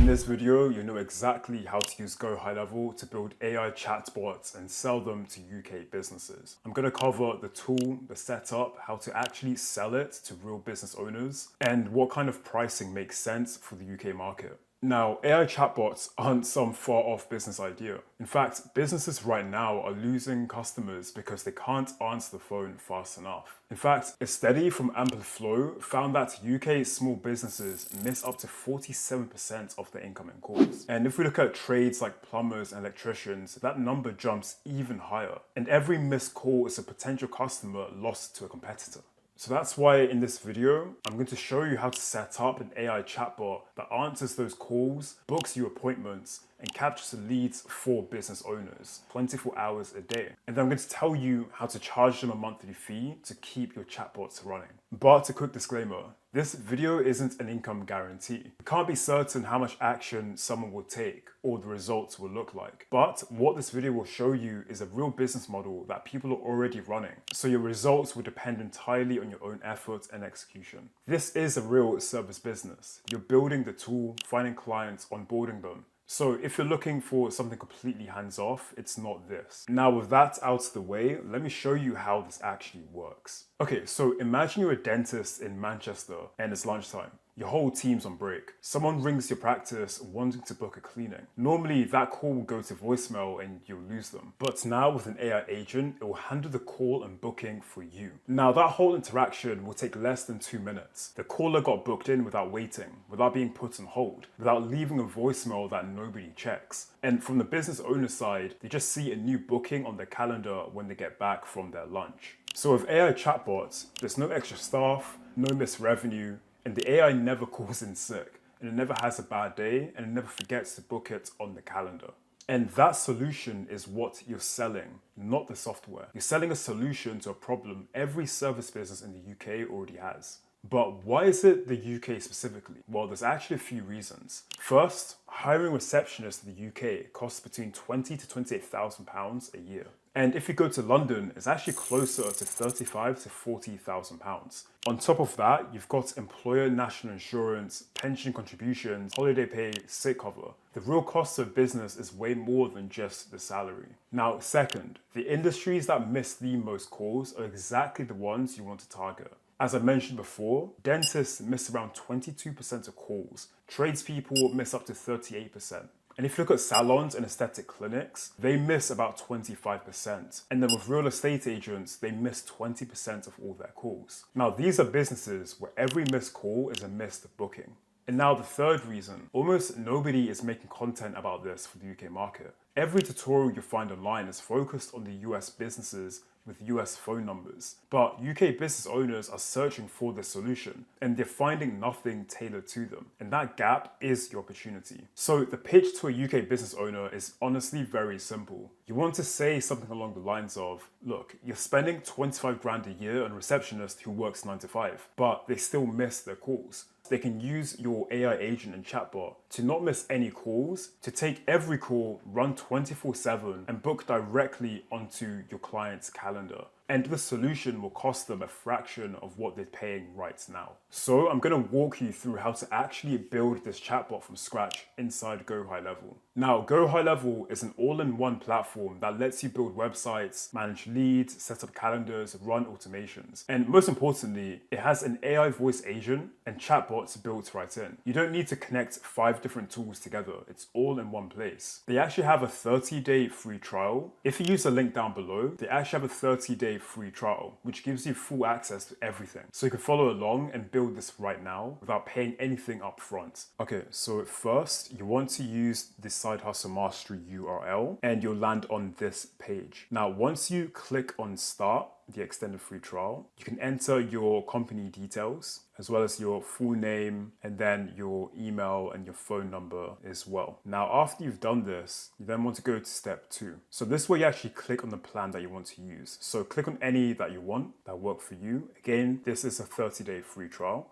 this video, you'll know exactly how to use GoHighLevel to build AI chatbots and sell them to UK businesses. I'm going to cover the tool, the setup, how to actually sell it to real business owners, and what kind of pricing makes sense for the UK market. Now, AI chatbots aren't some far-off business idea. In fact, businesses right now are losing customers because they can't answer the phone fast enough. In fact, a study from Ampliflow found that UK small businesses miss up to 47% of their incoming calls. And if we look at trades like plumbers and electricians, that number jumps even higher. And every missed call is a potential customer lost to a competitor. So that's why in this video, I'm going to show you how to set up an AI chatbot that answers those calls, books you appointments, and captures the leads for business owners 24 hours a day. And then I'm going to tell you how to charge them a monthly fee to keep your chatbots running. But a quick disclaimer, this video isn't an income guarantee. You can't be certain how much action someone will take or the results will look like. But what this video will show you is a real business model that people are already running. So your results will depend entirely on your own effort and execution. This is a real service business. You're building the tool, finding clients, onboarding them. So if you're looking for something completely hands-off, it's not this. Now with that out of the way, let me show you how this actually works. Okay, so imagine you're a dentist in Manchester and it's lunchtime. Your whole team's on break. Someone rings your practice wanting to book a cleaning. Normally that call will go to voicemail and you'll lose them. But now with an AI agent, it will handle the call and booking for you. Now that whole interaction will take less than 2 minutes. The caller got booked in without waiting, without being put on hold, without leaving a voicemail that nobody checks. And from the business owner side, they just see a new booking on their calendar when they get back from their lunch. So with AI chatbots, there's no extra staff, no missed revenue, and the AI never calls in sick, and it never has a bad day, and it never forgets to book it on the calendar. And that solution is what you're selling, not the software. You're selling a solution to a problem every service business in the UK already has. But why is it the UK specifically? Well, there's actually a few reasons. First, hiring receptionists in the UK costs between £20,000 to £28,000 a year. And if you go to London, it's actually closer to £35,000 to £40,000. On top of that, you've got employer national insurance, pension contributions, holiday pay, sick cover. The real cost of business is way more than just the salary. Now, second, the industries that miss the most calls are exactly the ones you want to target. As I mentioned before, dentists miss around 22% of calls. Tradespeople miss up to 38%. And if you look at salons and aesthetic clinics, they miss about 25%. And then with real estate agents, they miss 20% of all their calls. Now, these are businesses where every missed call is a missed booking. And now the third reason, almost nobody is making content about this for the UK market. Every tutorial you find online is focused on the US businesses with US phone numbers. But UK business owners are searching for the solution and they're finding nothing tailored to them. And that gap is your opportunity. So the pitch to a UK business owner is honestly very simple. You want to say something along the lines of, look, you're spending 25 grand a year on a receptionist who works 9 to 5, but they still miss their calls. They can use your AI agent and chatbot to not miss any calls, to take every call, run 24/7 and book directly onto your client's calendar. And the solution will cost them a fraction of what they're paying right now. So I'm going to walk you through how to actually build this chatbot from scratch inside GoHighLevel. Now, GoHighLevel is an all-in-one platform that lets you build websites, manage leads, set up calendars, run automations. And most importantly, it has an AI voice agent and chatbots built right in. You don't need to connect 5 different tools together. It's all in one place. They actually have a 30-day free trial. If you use the link down below, they actually have a 30-day free trial, which gives you full access to everything. So you can follow along and build this right now without paying anything up front. Okay, so first you want to use the Side Hustle Mastery URL and you'll land on this page. Now, once you click on start the extended free trial, you can enter your company details as well as your full name and then your email and your phone number as well. Now, after you've done this, you then want to go to step 2. So this is where you actually click on the plan that you want to use. So click on any that you want that work for you. Again, this is a 30-day free trial.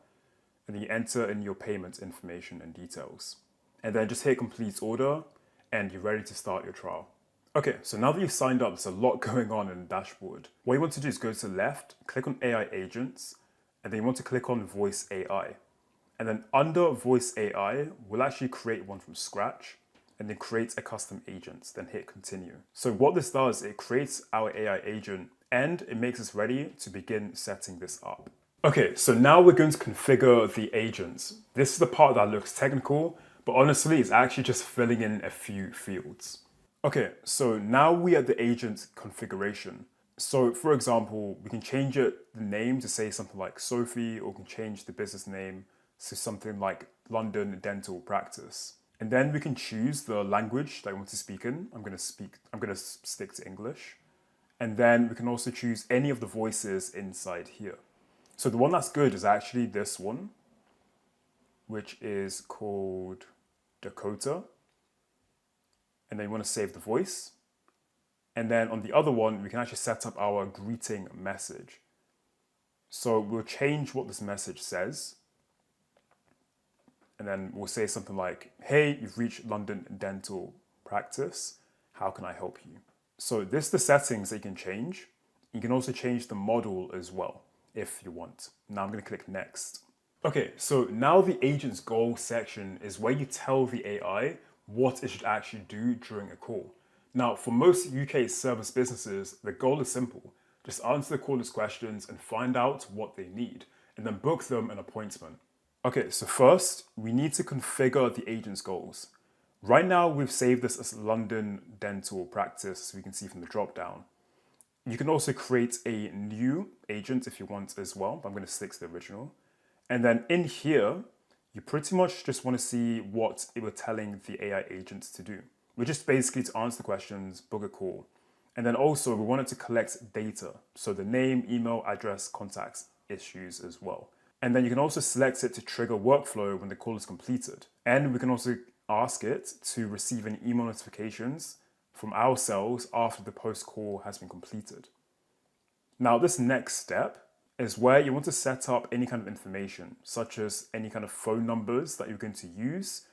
And then you enter in your payment information and details. And then just hit complete order and you're ready to start your trial. Okay, so now that you've signed up, there's a lot going on in the dashboard. What you want to do is go to the left, click on AI agents, and then you want to click on Voice AI. And then under Voice AI, we'll actually create one from scratch and then create a custom agent, then hit continue. So what this does, it creates our AI agent and it makes us ready to begin setting this up. Okay, so now we're going to configure the agents. This is the part that looks technical, but honestly, it's actually just filling in a few fields. Okay, so now we are at the agent configuration. So for example, we can change the name to say something like Sophie, or we can change the business name to something like London Dental Practice. And then we can choose the language that we want to speak in. I'm going to stick to English. And then we can also choose any of the voices inside here. So the one that's good is actually this one, which is called Dakota. And then you want to save the voice. And then on the other one, we can actually set up our greeting message. So we'll change what this message says. And then we'll say something like, hey, you've reached London Dental Practice. How can I help you? So this is the settings that you can change. You can also change the model as well, if you want. Now I'm going to click next. Okay, so now the agent's goal section is where you tell the AI what it should actually do during a call. Now, for most UK service businesses, the goal is simple. Just answer the caller's questions and find out what they need, and then book them an appointment. Okay, so first, we need to configure the agent's goals. Right now, we've saved this as London Dental Practice, so we can see from the drop-down. You can also create a new agent if you want as well, but I'm going to stick to the original. And then in here, you pretty much just want to see what it was telling the AI agent to do. We're just basically to answer the questions, book a call. And then also we wanted to collect data. So the name, email, address, contacts, issues as well. And then you can also select it to trigger workflow when the call is completed. And we can also ask it to receive any email notifications from ourselves after the post call has been completed. Now this next step is where you want to set up any kind of information, such as any kind of phone numbers that you're going to use,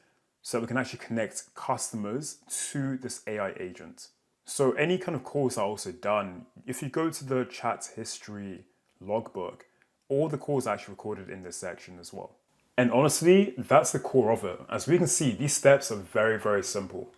so we can actually connect customers to this AI agent. So any kind of calls are also done. If you go to the chat history logbook, all the calls are actually recorded in this section as well. And honestly, that's the core of it. As we can see, these steps are very, very simple.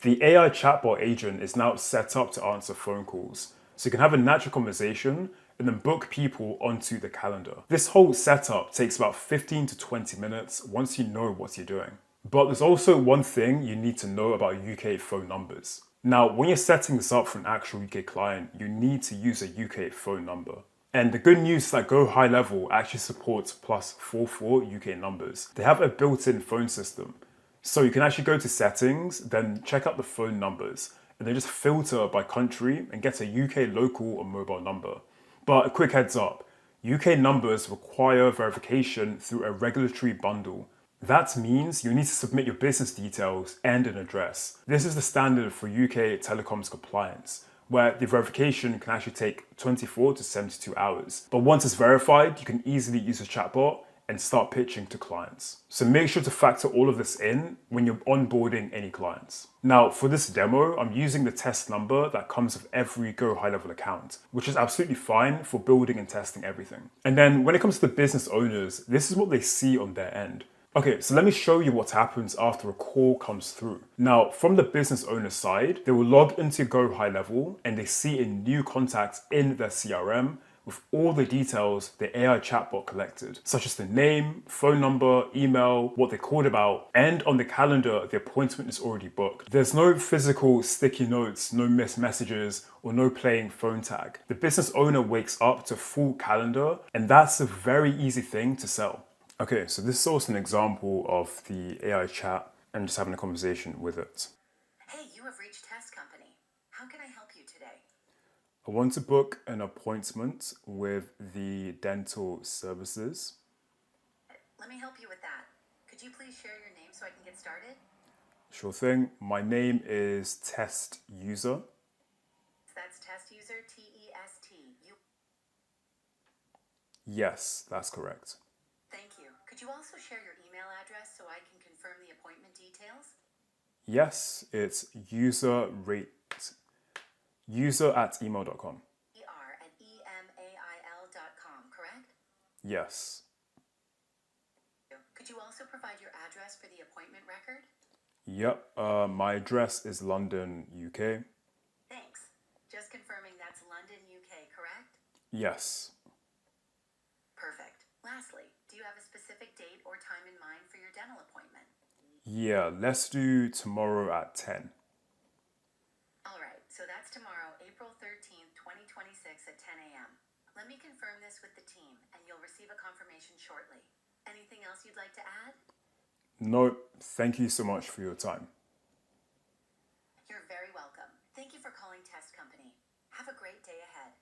The AI chatbot agent is now set up to answer phone calls. So you can have a natural conversation and then book people onto the calendar. This whole setup takes about 15 to 20 minutes once you know what you're doing. But there's also one thing you need to know about UK phone numbers. Now, when you're setting this up for an actual UK client, you need to use a UK phone number. And the good news is that GoHighLevel actually supports +44 UK numbers. They have a built-in phone system. So you can actually go to settings, then check out the phone numbers, and then just filter by country and get a UK local or mobile number. But a quick heads up, UK numbers require verification through a regulatory bundle. That means you need to submit your business details and an address. This is the standard for UK telecoms compliance, where the verification can actually take 24 to 72 hours. But once it's verified, you can easily use a chatbot and start pitching to clients. So make sure to factor all of this in when you're onboarding any clients. Now, for this demo, I'm using the test number that comes with every GoHighLevel account, which is absolutely fine for building and testing everything. And then when it comes to the business owners, this is what they see on their end. Okay, so let me show you what happens after a call comes through. Now, from the business owner side, they will log into GoHighLevel and they see a new contact in their CRM with all the details the AI chatbot collected, such as the name, phone number, email, what they called about, and on the calendar, the appointment is already booked. There's no physical sticky notes, no missed messages, or no playing phone tag. The business owner wakes up to full calendar, and that's a very easy thing to sell. Okay, so this is also an example of the AI chat and just having a conversation with it. Hey, you have reached Test Company. How can I help you today? I want to book an appointment with the dental services. Let me help you with that. Could you please share your name so I can get started? Sure thing. My name is Test User. That's Test User, T-E-S-T. Yes, that's correct. Thank you. Could you also share your email address so I can confirm the appointment details? Yes, it's user@email.com. ER@email.com, correct? Yes. Could you also provide your address for the appointment record? Yep, my address is London, UK. Thanks. Just confirming that's London, UK, correct? Yes. Perfect. Lastly, do you have a specific date or time in mind for your dental appointment? Yeah, let's do tomorrow at 10. All right, so that's tomorrow, April 13th, 2026 at 10 a.m. Let me confirm this with the team, and you'll receive a confirmation shortly. Anything else you'd like to add? No, thank you so much for your time. You're very welcome. Thank you for calling Test Company. Have a great day ahead.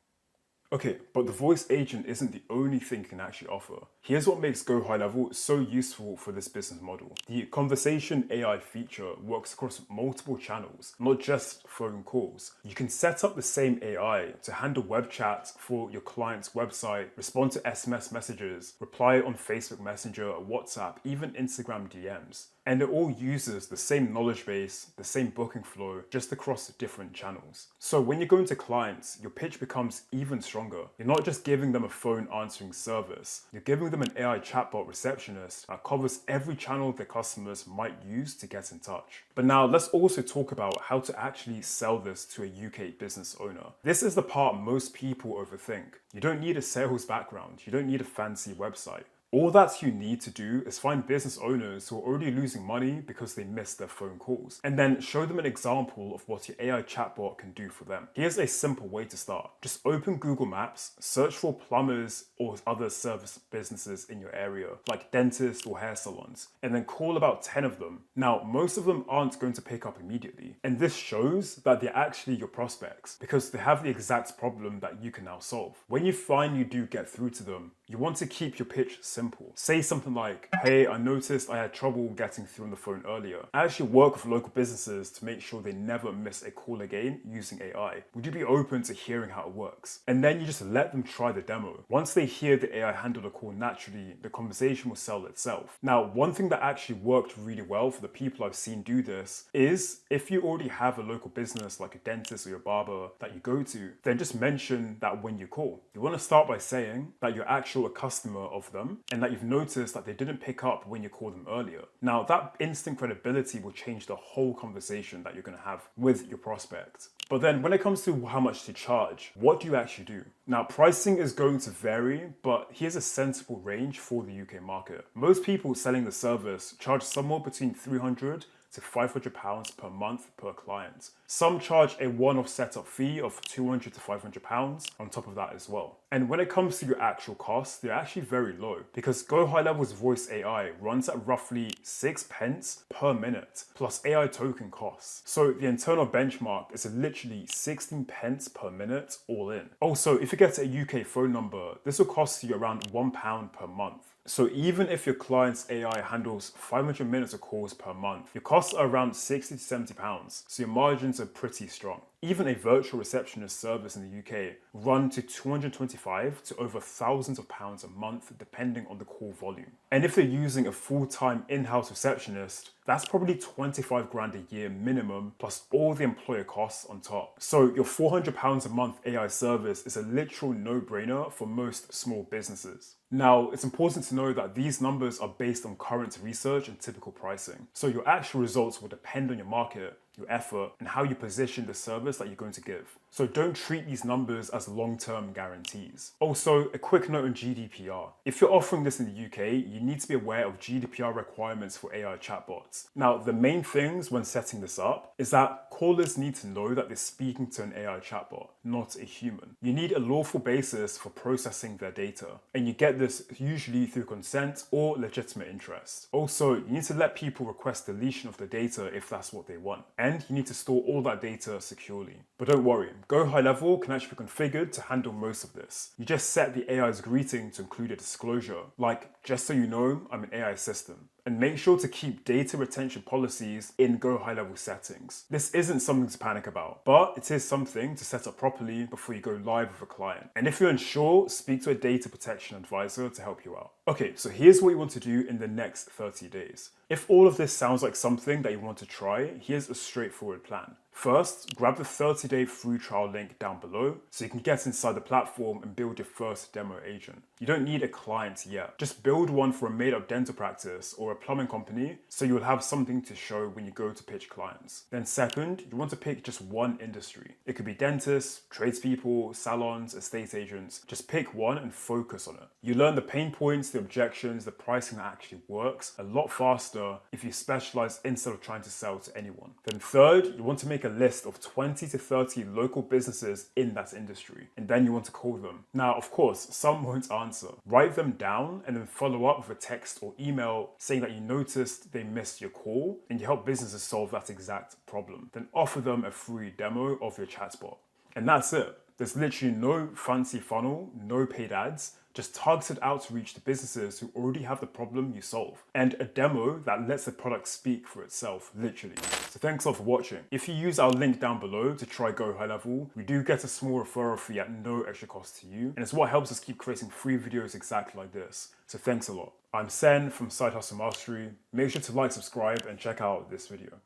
Okay, but the voice agent isn't the only thing you can actually offer. Here's what makes GoHighLevel so useful for this business model. The conversation AI feature works across multiple channels, not just phone calls. You can set up the same AI to handle web chat for your client's website, respond to SMS messages, reply on Facebook Messenger, WhatsApp, even Instagram DMs. And it all uses the same knowledge base, the same booking flow, just across different channels. So when you're going to clients, your pitch becomes even stronger. You're not just giving them a phone answering service, you're giving them an AI chatbot receptionist that covers every channel their customers might use to get in touch. But now let's also talk about how to actually sell this to a UK business owner. This is the part most people overthink. You don't need a sales background, you don't need a fancy website. All that you need to do is find business owners who are already losing money because they missed their phone calls, and then show them an example of what your AI chatbot can do for them. Here's a simple way to start. Just open Google Maps, search for plumbers or other service businesses in your area, like dentists or hair salons, and then call about 10 of them. Now, most of them aren't going to pick up immediately, and this shows that they're actually your prospects because they have the exact problem that you can now solve. When you finally do get through to them, you want to keep your pitch simple. Say something like, hey, I noticed I had trouble getting through on the phone earlier. I actually work with local businesses to make sure they never miss a call again using AI. Would you be open to hearing how it works? And then you just let them try the demo. Once they hear the AI handle the call naturally, the conversation will sell itself. Now, one thing that actually worked really well for the people I've seen do this is if you already have a local business like a dentist or your barber that you go to, then just mention that when you call. You want to start by saying that you're actually a customer of them and that you've noticed that they didn't pick up when you called them earlier. Now, that instant credibility will change the whole conversation that you're going to have with your prospect. But then when it comes to how much to charge, what do you actually do? Now, pricing is going to vary, but here's a sensible range for the UK market. Most people selling the service charge somewhere between £300 to £500 per month per client. Some charge a one-off setup fee of £200 to £500 on top of that as well. And when it comes to your actual costs, they're actually very low because GoHighLevel's voice AI runs at roughly 6 pence per minute plus AI token costs. So the internal benchmark is literally 16 pence per minute all in. Also, if you get a UK phone number, this will cost you around £1 per month. So even if your client's AI handles 500 minutes of calls per month, your costs are around £60 to £70, so your margins are pretty strong. Even a virtual receptionist service in the UK run to 225 to over thousands of pounds a month depending on the call volume. And if they're using a full-time in-house receptionist, that's probably 25 grand a year minimum plus all the employer costs on top. So your £400 a month AI service is a literal no-brainer for most small businesses. Now, it's important to know that these numbers are based on current research and typical pricing. So your actual results will depend on your market, your effort, and how you position the service that you're going to give. So don't treat these numbers as long-term guarantees. Also, a quick note on GDPR. If you're offering this in the UK, you need to be aware of GDPR requirements for AI chatbots. Now, the main things when setting this up is that callers need to know that they're speaking to an AI chatbot, not a human. You need a lawful basis for processing their data, and you get this usually through consent or legitimate interest. Also, you need to let people request deletion of the data if that's what they want. And you need to store all that data securely. But don't worry, GoHighLevel can actually be configured to handle most of this. You just set the AI's greeting to include a disclosure, like, just so you know, I'm an AI system. And make sure to keep data retention policies in GoHighLevel settings. This isn't something to panic about, but it is something to set up properly before you go live with a client. And if you're unsure, speak to a data protection advisor to help you out. Okay, so here's what you want to do in the next 30 days. If all of this sounds like something that you want to try, here's a straightforward plan. First, grab the 30-day free trial link down below so you can get inside the platform and build your first demo agent. You don't need a client yet. Just build one for a made-up dental practice or a plumbing company so you'll have something to show when you go to pitch clients. Then second, you want to pick just one industry. It could be dentists, tradespeople, salons, estate agents. Just pick one and focus on it. You learn the pain points, the objections, the pricing that actually works a lot faster if you specialize instead of trying to sell to anyone. Then third, you want to make a list of 20 to 30 local businesses in that industry, and then you want to call them. Now, of course, some won't answer. Write them down and then follow up with a text or email saying that you noticed they missed your call and you help businesses solve that exact problem. Then offer them a free demo of your chatbot. And that's it. There's literally no fancy funnel, no paid ads, just targeted outreach to businesses who already have the problem you solve, and a demo that lets the product speak for itself, literally. So thanks a lot for watching. If you use our link down below to try GoHighLevel, we do get a small referral fee at no extra cost to you, and it's what helps us keep creating free videos exactly like this. So thanks a lot. I'm Sen from Side Hustle Mastery. Make sure to like, subscribe, and check out this video.